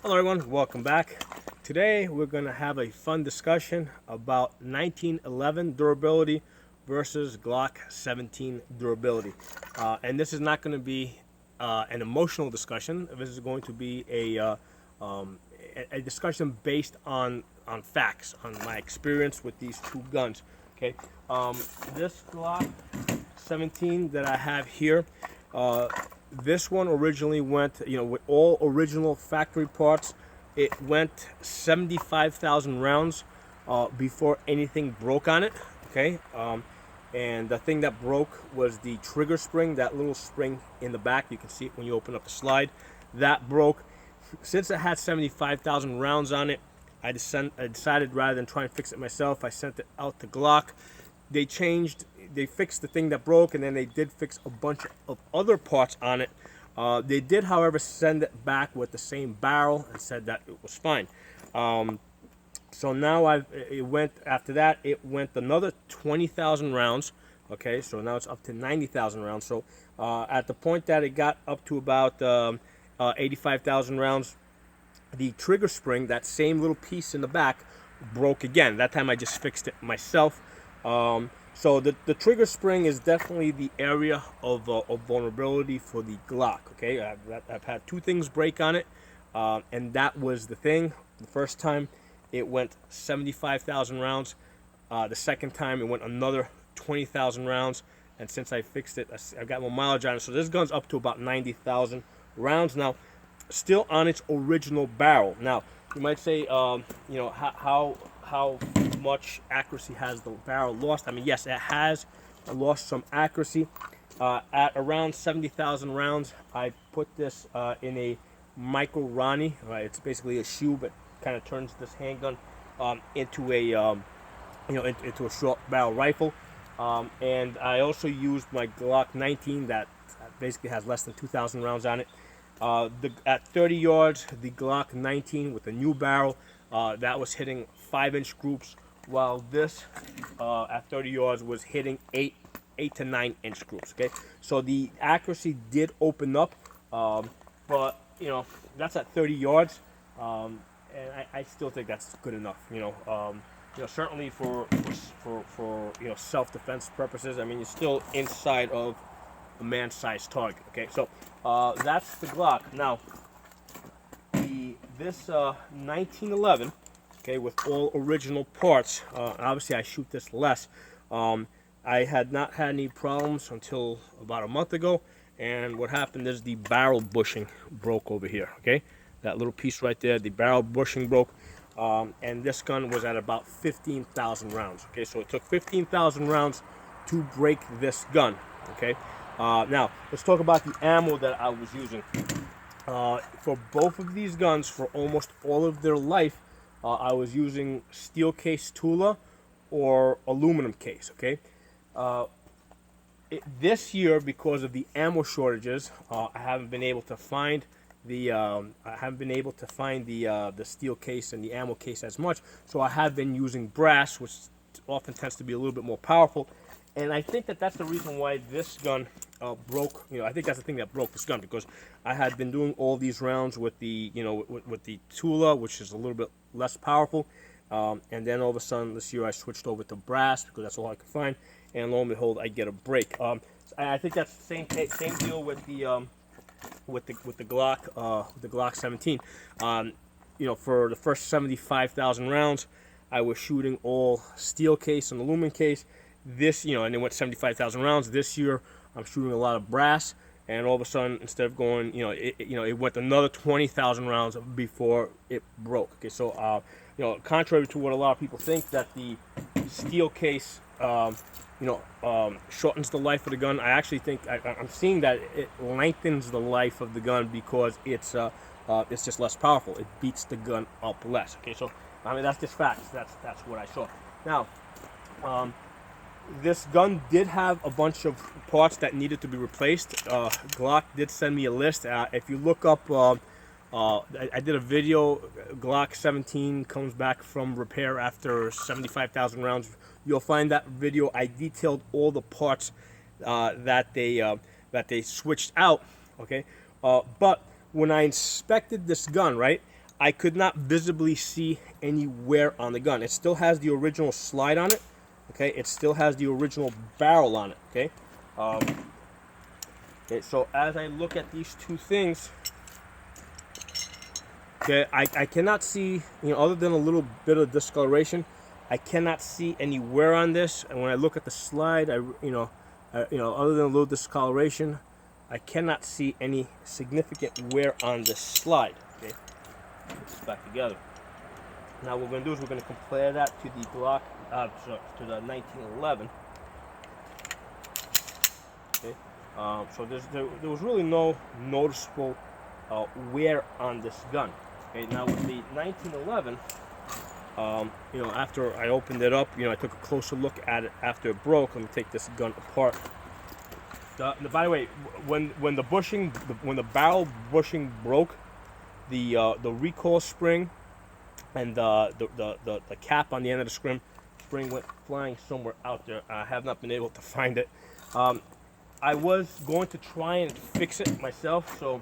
Hello everyone, welcome back. Today we're going to have a fun discussion about 1911 durability versus Glock 17 durability. And this is not going to be an emotional discussion. This is going to be a discussion based on facts, on my experience with these two guns. Okay, this Glock 17 that I have here, this one originally went, with all original factory parts, it went 75,000 rounds before anything broke on it. Okay, and the thing that broke was the trigger spring, that little spring in the back. You can see it when you open up the slide. That broke. Since it had 75,000 rounds on it, I decided rather than try and fix it myself, I sent it out to Glock. They fixed the thing that broke, and then they did fix a bunch of other parts on it. They did, however, send it back with the same barrel and said that it was fine. So now after that, it went another 20,000 rounds. Okay, so now it's up to 90,000 rounds. So at the point that it got up to about 85,000 rounds, the trigger spring, that same little piece in the back, broke again. That time I just fixed it myself. So the trigger spring is definitely the area of vulnerability for the Glock. Okay, I've had two things break on it, and that was the thing. The first time it went 75,000 rounds. The second time it went another 20,000 rounds. And since I fixed it, I've got more mileage on it. So this gun's up to about 90,000 rounds now, still on its original barrel. Now you might say, how much accuracy has the barrel lost? I mean, yes, it has lost some accuracy. At around 70,000 rounds, I put this in a micro Ronnie. It's basically a shoe, but kind of turns this handgun into a into a short barrel rifle. And I also used my Glock 19 that basically has less than 2,000 rounds on it. At 30 yards, the Glock 19 with the new barrel, that was hitting 5-inch groups, while this at 30 yards was hitting 8 to 9-inch groups. Okay, so the accuracy did open up, but that's at 30 yards, and I still think that's good enough. Certainly for self-defense purposes. I mean, you're still inside of a man-sized target. Okay, so that's the Glock. Now, this 1911, okay, with all original parts. Obviously, I shoot this less. I had not had any problems until about a month ago, and what happened is the barrel bushing broke over here. Okay, that little piece right there, the barrel bushing broke. And this gun was at about 15,000 rounds. Okay, so it took 15,000 rounds to break this gun. Okay, now let's talk about the ammo that I was using. For both of these guns, for almost all of their life, I was using steel case Tula or aluminum case. Okay, this year, because of the ammo shortages, I haven't been able to find the steel case and the ammo case as much, so I have been using brass, which often tends to be a little bit more powerful. And I think that that's the reason why this gun broke. I think that's the thing that broke this gun, because I had been doing all these rounds with the with the Tula, which is a little bit less powerful, and then all of a sudden this year I switched over to brass because that's all I could find, and lo and behold, I get a break. I think that's the same deal with the Glock 17. For the first 75,000 rounds, I was shooting all steel case and aluminum case. This, and it went 75,000 rounds. This year, I'm shooting a lot of brass, and all of a sudden, instead of going, it went another 20,000 rounds before it broke. Okay, so contrary to what a lot of people think, that the steel case shortens the life of the gun, I actually think I'm seeing that it lengthens the life of the gun because it's just less powerful. It beats the gun up less. Okay, so I mean, that's just facts. That's what I saw. Now, this gun did have a bunch of parts that needed to be replaced. Glock did send me a list. If you look up, I did a video. Glock 17 comes back from repair after 75,000 rounds. You'll find that video. I detailed all the parts that they switched out. Okay, but when I inspected this gun, right, I could not visibly see any wear on the gun. It still has the original slide on it. Okay, it still has the original barrel on it. Okay, so as I look at these two things, okay, I cannot see, other than a little bit of discoloration, I cannot see any wear on this. And when I look at the slide, other than a little discoloration, I cannot see any significant wear on this slide. Okay, put this back together. Now what we're going to do is we're going to compare that to the Glock, to the 1911. Okay, so there was really no noticeable wear on this gun. Okay, now with the 1911, after I opened it up, I took a closer look at it after it broke. Let me take this gun apart. By the way, when the barrel bushing broke, the recoil spring and the cap on the end of the spring went flying somewhere out there. I have not been able to find it. I was going to try and fix it myself, so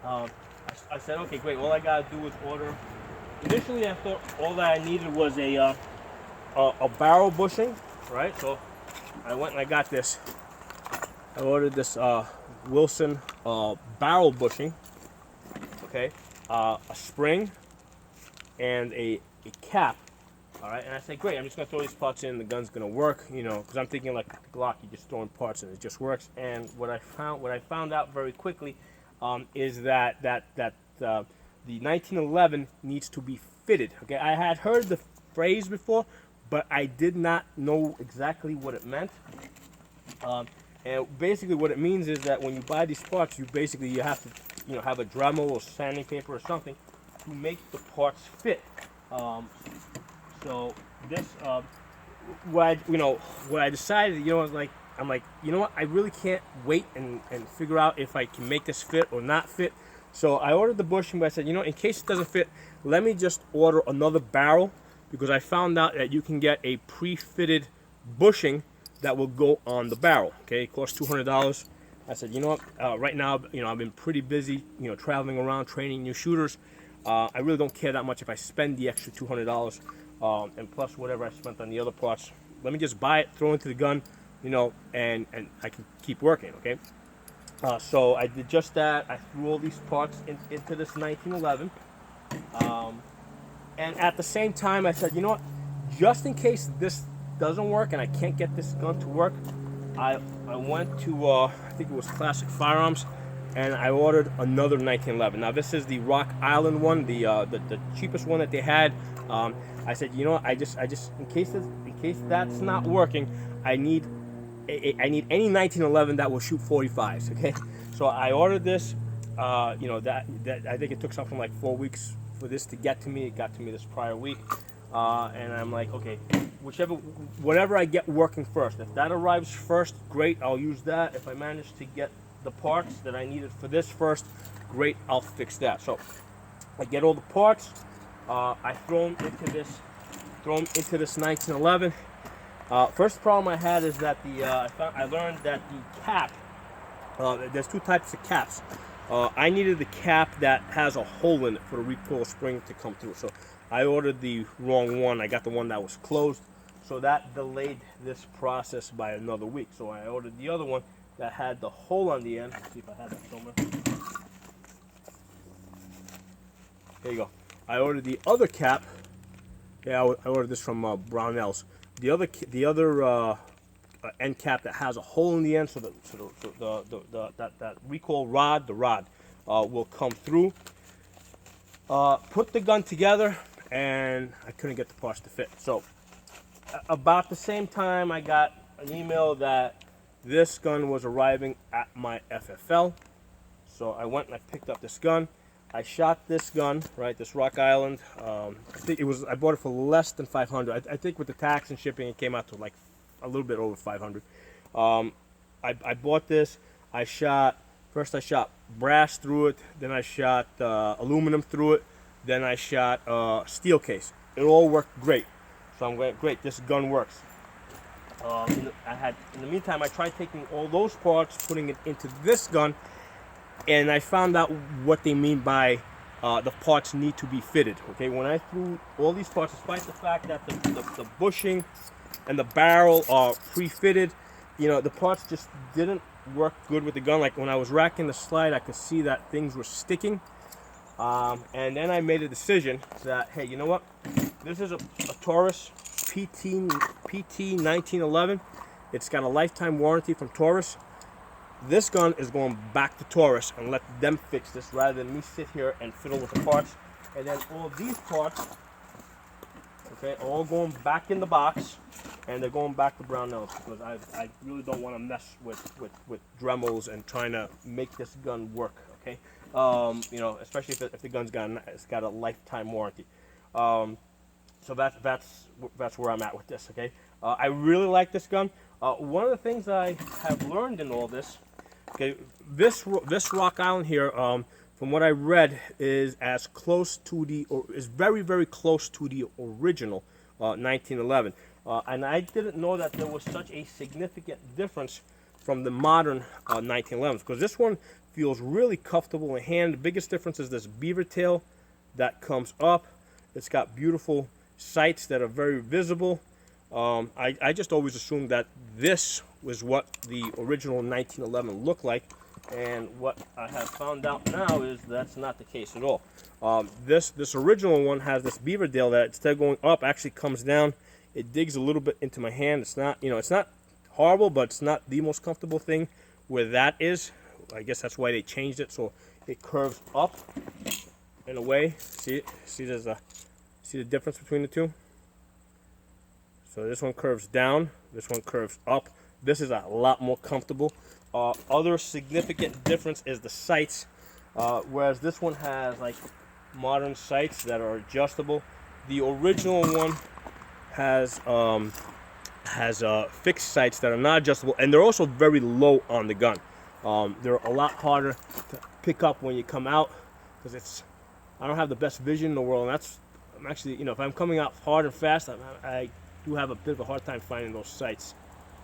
I said, okay, great. All I gotta do is order. Initially, I thought all that I needed was a barrel bushing, right? So I went and I got this. I ordered this Wilson barrel bushing. Okay, a spring and a cap. All right, and I said, great. I'm just gonna throw these parts in. The gun's gonna work, because I'm thinking like the Glock, you just throw in parts and it just works. And what I found out very quickly is that the 1911 needs to be fitted. Okay, I had heard the phrase before, but I did not know exactly what it meant. And basically, what it means is that when you buy these parts, you have to have a Dremel or sanding paper or something to make the parts fit. So this, what I decided, I'm like, I really can't wait and figure out if I can make this fit or not fit. So I ordered the bushing, but I said, in case it doesn't fit, let me just order another barrel, because I found out that you can get a pre-fitted bushing that will go on the barrel. Okay, it costs $200. I said, right now, I've been pretty busy, traveling around, training new shooters. I really don't care that much if I spend the extra $200, and plus whatever I spent on the other parts. Let me just buy it, throw it into the gun, and I can keep working. Okay. So I did just that. I threw all these parts into this 1911, and at the same time, I said, just in case this doesn't work and I can't get this gun to work, I went to I think it was Classic Firearms, and I ordered another 1911. Now this is the Rock Island one, the cheapest one that they had. I said, I just in case that's not working, I need any 1911 that will shoot 45s. Okay, so I ordered this. That I think it took something like 4 weeks for this to get to me. It got to me this prior week, and I'm like, okay, whatever I get working first. If that arrives first, great, I'll use that. If I manage to get the parts that I needed for this first, great, I'll fix that. So I get all the parts. I throw them into this 1911. First problem I had is that I learned that the cap, there's two types of caps. I needed the cap that has a hole in it for the recoil spring to come through. So I ordered the wrong one. I got the one that was closed. So that delayed this process by another week. So I ordered the other one that had the hole on the end. Let's see if I have that somewhere. There you go. I ordered the other cap. Yeah, I ordered this from Brownells. The other end cap that has a hole in the end, so that recoil rod, will come through. Put the gun together, and I couldn't get the parts to fit. So about the same time, I got an email that this gun was arriving at my FFL. So I went and I picked up this gun. I shot this gun, right, this Rock Island. I think I bought it for less than $500. I think with the tax and shipping, it came out to like a little bit over $500. I bought this. First I shot brass through it, then I shot aluminum through it, then I shot steel case. It all worked great. So I'm going, great, this gun works. In the meantime, I tried taking all those parts, putting it into this gun, and I found out what they mean by the parts need to be fitted. Okay, when I threw all these parts, despite the fact that the bushing and the barrel are pre-fitted, you know, the parts just didn't work good with the gun. Like when I was racking the slide, I could see that things were sticking. And then I made a decision that, hey, you know what? This is a Taurus PT 1911. It's got a lifetime warranty from Taurus. This gun is going back to Taurus and let them fix this rather than me sit here and fiddle with the parts. And then all these parts, okay, are all going back in the box, and they're going back to Brownells because I really don't want to mess with Dremels and trying to make this gun work. Okay, you know, especially if the gun's got a lifetime warranty. So that's where I'm at with this. Okay, I really like this gun. One of the things I have learned in all this, okay, this Rock Island here, from what I read, is as close to is very close to the original 1911. And I didn't know that there was such a significant difference from the modern 1911s, because this one feels really comfortable in hand. The biggest difference is this beaver tail that comes up. It's got beautiful sights that are very visible. I just always assumed that this was what the original 1911 looked like, and what I have found out now is that's not the case at all. This original one has this beaver tail that, instead of going up, actually comes down. It digs a little bit into my hand. It's not, you know, it's not horrible, but it's not the most comfortable thing where that is. I guess that's why they changed it, so it curves up in a way. See it? See the difference between the two? So this one curves down, this one curves up. This is a lot more comfortable. Other significant difference is the sights, whereas this one has like modern sights that are adjustable. The original one has fixed sights that are not adjustable, and they're also very low on the gun. They're a lot harder to pick up when you come out, because I don't have the best vision in the world, and I'm actually, you know, if I'm coming out hard and fast, I do have a bit of a hard time finding those sights.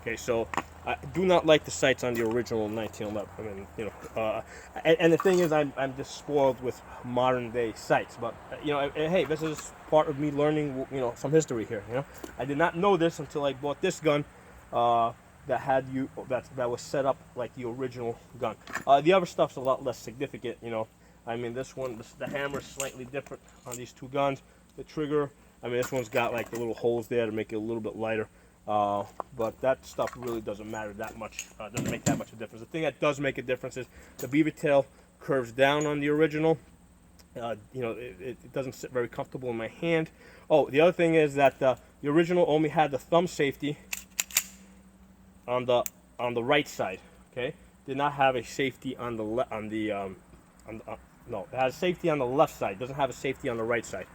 Okay, so I do not like the sights on the original 1911. I mean, you know, and the thing is, I'm just spoiled with modern day sights. But you know, hey, this is part of me learning, you know, some history here. You know, I did not know this until I bought this gun that was set up like the original gun. The other stuff's a lot less significant. You know, I mean, this one, the hammer is slightly different on these two guns. The trigger, I mean, this one's got like the little holes there to make it a little bit lighter. But that stuff really doesn't matter that much. Doesn't make that much of a difference. The thing that does make a difference is the beaver tail curves down on the original. You know, it doesn't sit very comfortable in my hand. Oh, the other thing is that the original only had the thumb safety on the right side. Okay, did not have a safety on the no, it has safety on the left side. It doesn't have a safety on the right side.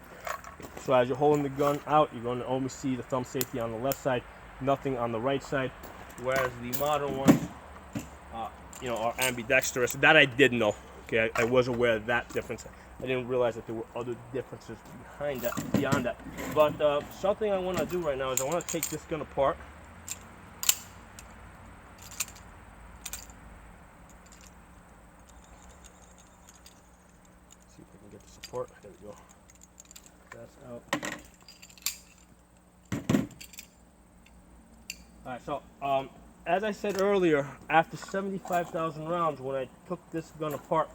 So as you're holding the gun out, you're going to only see the thumb safety on the left side, nothing on the right side. Whereas the modern ones, you know, are ambidextrous. That I did know. Okay, I was aware of that difference. I didn't realize that there were other differences behind that, beyond that. But something I want to do right now is I want to take this gun apart. See if I can get the support. There we go. That's out. Alright, so as I said earlier, after 75,000 rounds, when I took this gun apart,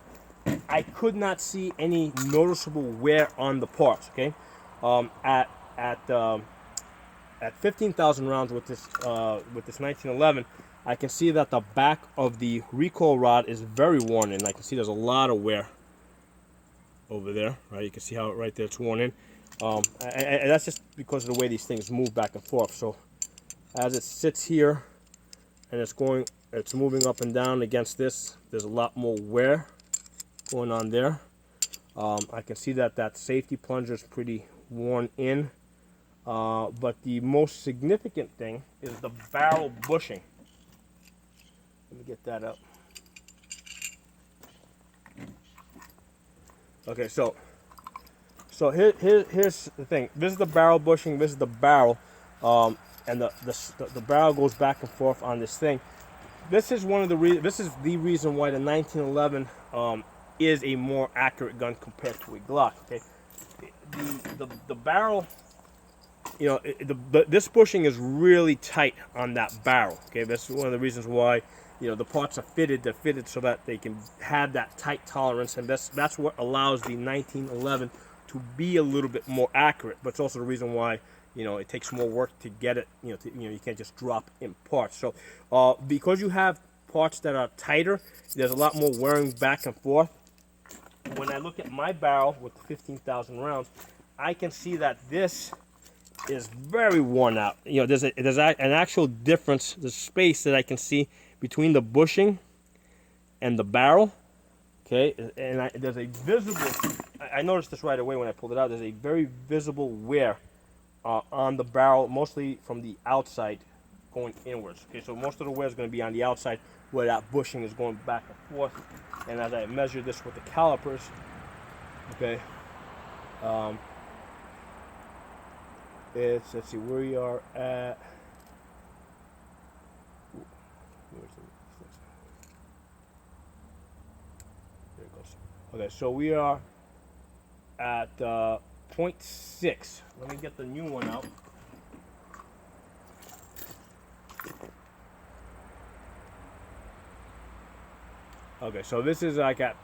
I could not see any noticeable wear on the parts. Okay, at 15,000 rounds with this 1911, I can see that the back of the recoil rod is very worn in. I can see there's a lot of wear over there. Right, you can see how right there it's worn in. And that's just because of the way these things move back and forth. So as it sits here and it's moving up and down against this, there's a lot more wear going on there. I can see that safety plunger is pretty worn in. But the most significant thing is the barrel bushing. Let me get that up. Okay, so here's the thing. This is the barrel bushing. This is the barrel, and the barrel goes back and forth on this thing. This is one of the This is the reason why the 1911 is a more accurate gun compared to a Glock. Okay, the barrel, you know, this bushing is really tight on that barrel. Okay, that's one of the reasons why, you know, the parts are fitted. They're fitted so that they can have that tight tolerance, and that's what allows the 1911 to be a little bit more accurate. But it's also the reason why, you know, it takes more work to get it. You know, you can't just drop in parts. So because you have parts that are tighter, there's a lot more wearing back and forth. When I look at my barrel with 15,000 rounds, I can see that this is very worn out. You know, there's an actual difference, the space that I can see between the bushing and the barrel. Okay, and there's a visible, I noticed this right away when I pulled it out, there's a very visible wear on the barrel, mostly from the outside going inwards. Okay, so most of the wear is going to be on the outside where that bushing is going back and forth. And as I measure this with the calipers, okay, let's see, where we are at, there it goes. Okay, so we are at 0.6. Let me get the new one out. Okay, so this is like at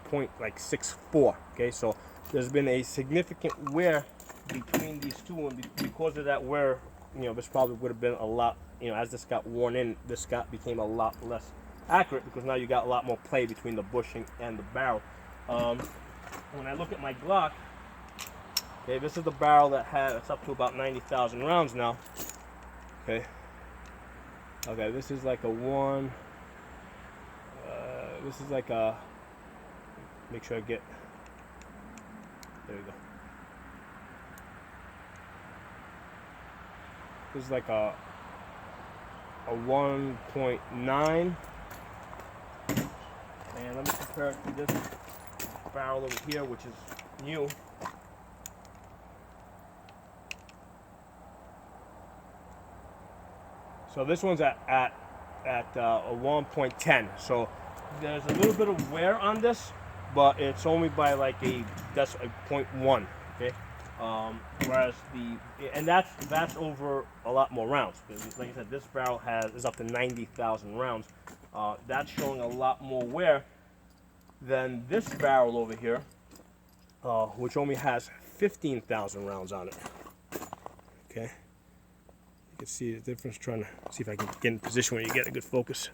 point like 6.4. Okay, so there's been a significant wear between these two, and because of that wear, you know, this probably would have been a lot, you know, as this got worn in, this became a lot less accurate, because now you got a lot more play between the bushing and the barrel. When I look at my Glock, okay, this is the barrel that it's up to about 90,000 rounds now. Okay, this is like a one. This is like a, make sure I get, there we go. This is like a 1.9. And let me compare it to this barrel over here, which is new. So this one's at a 1.10. So there's a little bit of wear on this, but it's only by like that's a 0.1. Okay, whereas that's over a lot more rounds. Like I said, this barrel is up to 90,000 rounds. That's showing a lot more wear than this barrel over here, which only has 15,000 rounds on it. Okay, you can see the difference. Trying to see if I can get in position where you get a good focus.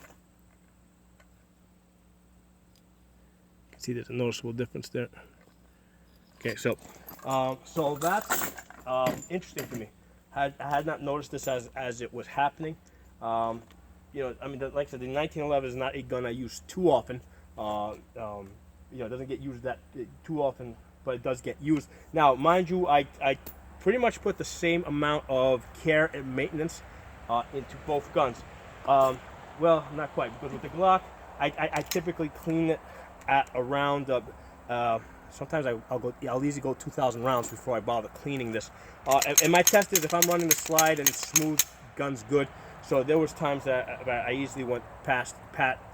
See, there's a noticeable difference there. Okay, so that's interesting to me. I had not noticed this as it was happening. You know, I mean, like I said, the 1911 is not a gun I use too often. You know, it doesn't get used that too often, but it does get used. Now, mind you, I pretty much put the same amount of care and maintenance into both guns. Well, not quite, because with the Glock, I typically clean it at around sometimes I'll easily go 2,000 rounds before I bother cleaning this. And my test is if I'm running the slide and it's smooth, gun's good. So there was times that I easily went past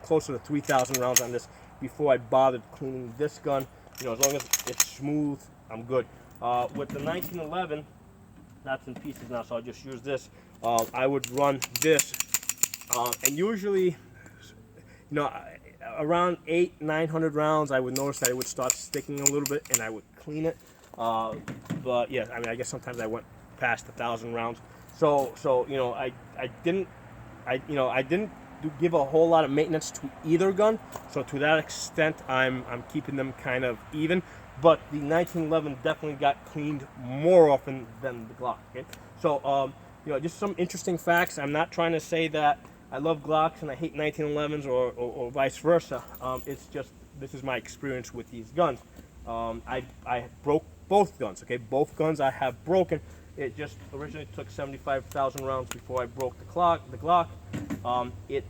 closer to 3,000 rounds on this before I bothered cleaning this gun. You know, as long as it's smooth, I'm good. With the 1911, that's in pieces now, so I'll just use this. I would run this, and usually, you know, around 800-900 rounds, I would notice that it would start sticking a little bit, and I would clean it. But yeah, I mean, I guess sometimes I went past 1,000 rounds. So you know, I didn't give a whole lot of maintenance to either gun. So to that extent, I'm keeping them kind of even. But the 1911 definitely got cleaned more often than the Glock. Okay, so you know, just some interesting facts. I'm not trying to say that I love Glocks and I hate 1911s or vice versa. It's just, this is my experience with these guns. I broke both guns. Okay, both guns I have broken. It just originally took 75,000 rounds before I broke the Glock. It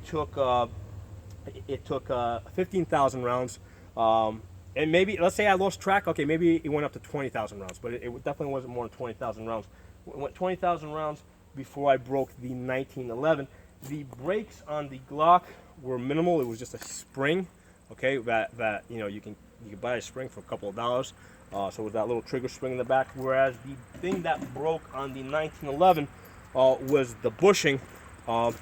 took 15,000 rounds. And maybe, let's say I lost track. Okay, maybe it went up to 20,000 rounds, but it definitely wasn't more than 20,000 rounds. It went 20,000 rounds before I broke the 1911. The brakes on the Glock were minimal. It was just a spring. Okay, that you know, you can buy a spring for a couple of dollars. So with that little trigger spring in the back. Whereas the thing that broke on the 1911 was the bushing,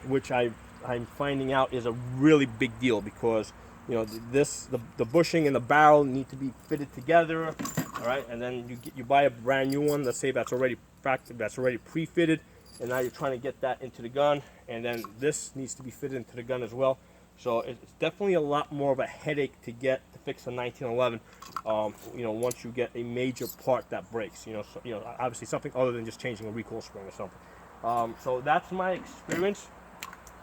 which I'm finding out is a really big deal, because you know the bushing and the barrel need to be fitted together. All right, and then you buy a brand new one. Let's say that's already pre-fitted, and now you're trying to get that into the gun, and then this needs to be fitted into the gun as well. So it's definitely a lot more of a headache to fix a 1911. You know, once you get a major part that breaks, you know, obviously something other than just changing a recoil spring or something. So that's my experience.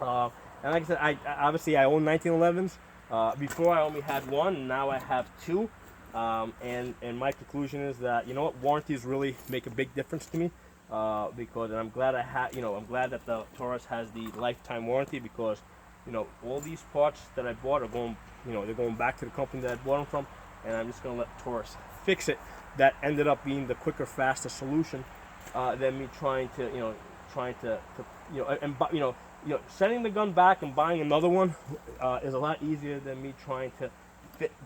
And like I said, I own 1911s. Before I only had one, now I have two. And my conclusion is that, you know what, warranties really make a big difference to me. Because, and I'm glad I'm glad that the Taurus has the lifetime warranty, because, you know, all these parts that I bought are going, you know, they're going back to the company that I bought them from, and I'm just going to let Taurus fix it. That ended up being the quicker, faster solution than me trying to, sending the gun back and buying another one is a lot easier than me trying to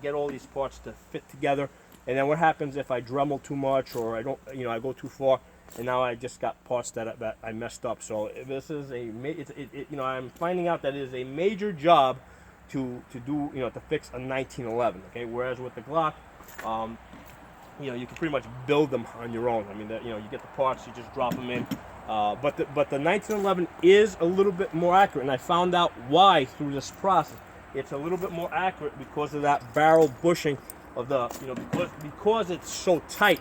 get all these parts to fit together. And then what happens if I Dremel too much, or I don't, you know, I go too far, and now I just got parts that I messed up. So this is I'm finding out that it is a major job to do, you know, to fix a 1911. Okay, whereas with the Glock, you know, you can pretty much build them on your own. I mean, you know, you get the parts, you just drop them in. But the 1911 is a little bit more accurate, and I found out why through this process. It's a little bit more accurate because of that barrel bushing of the, you know, because it's so tight.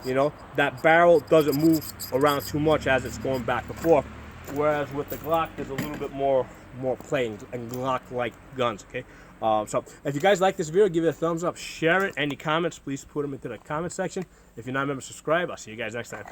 You know, that barrel doesn't move around too much as it's going back and forth. Whereas with the Glock, there's a little bit more play and Glock-like guns. Okay, so if you guys like this video, give it a thumbs up, share it. Any comments, please put them into the comment section. If you're not a member, subscribe. I'll see you guys next time.